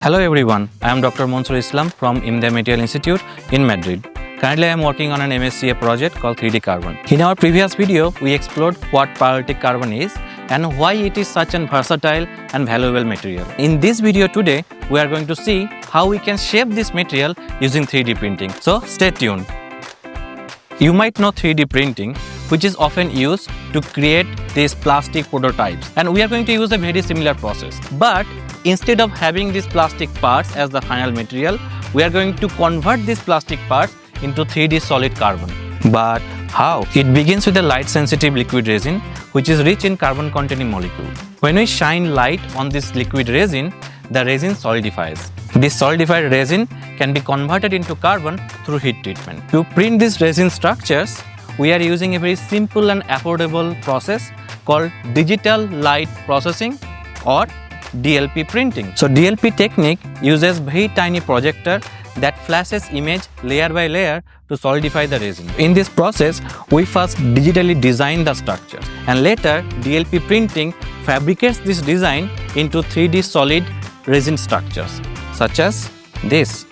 Hello everyone, I am Dr. Monsur Islam from IMDEA Material Institute in Madrid. Currently I am working on an MSCA project called 3D-CARBON. In our previous video, we explored what pyrolytic carbon is and why it is such an versatile and valuable material. In this video today, we are going to see how we can shape this material using 3D printing. So stay tuned. You might know 3D printing, which is often used to create these plastic prototypes, and we are going to use a very similar process. But instead of having these plastic parts as the final material, we are going to convert these plastic parts into 3D solid carbon. But how? It begins with a light-sensitive liquid resin, which is rich in carbon-containing molecules. When we shine light on this liquid resin, the resin solidifies. This solidified resin can be converted into carbon through heat treatment. To print these resin structures, we are using a very simple and affordable process called digital light processing or DLP printing. So DLP technique uses very tiny projector that flashes image layer by layer to solidify the resin. In this process, we first digitally design the structure, and later DLP printing fabricates this design into 3D solid resin structures, such as this.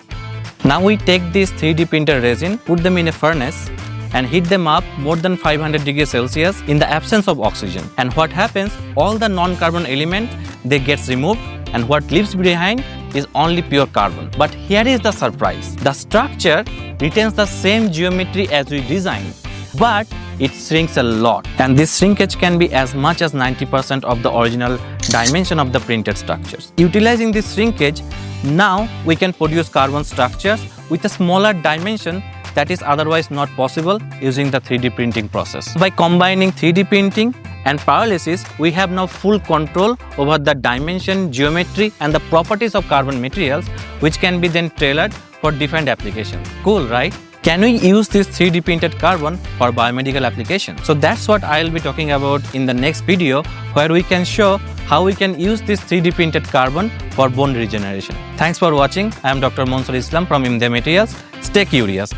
Now we take these 3D printed resin, put them in a furnace and heat them up more than 500 degrees Celsius in the absence of oxygen. And what happens? All the non-carbon element, they gets removed, and what leaves behind is only pure carbon. But here is the surprise. The structure retains the same geometry as we designed, but it shrinks a lot. And this shrinkage can be as much as 90% of the original dimension of the printed structures. Utilizing this shrinkage, now we can produce carbon structures with a smaller dimension that is otherwise not possible using the 3D printing process. By combining 3D printing and pyrolysis, we have now full control over the dimension, geometry and the properties of carbon materials, which can be then tailored for different applications. Cool, right? Can we use this 3D printed carbon for biomedical applications? So that's what I'll be talking about in the next video, where we can show how we can use this 3D printed carbon for bone regeneration. Thanks for watching. I am Dr. Monsur Islam from IMDEA Materials. Stay curious.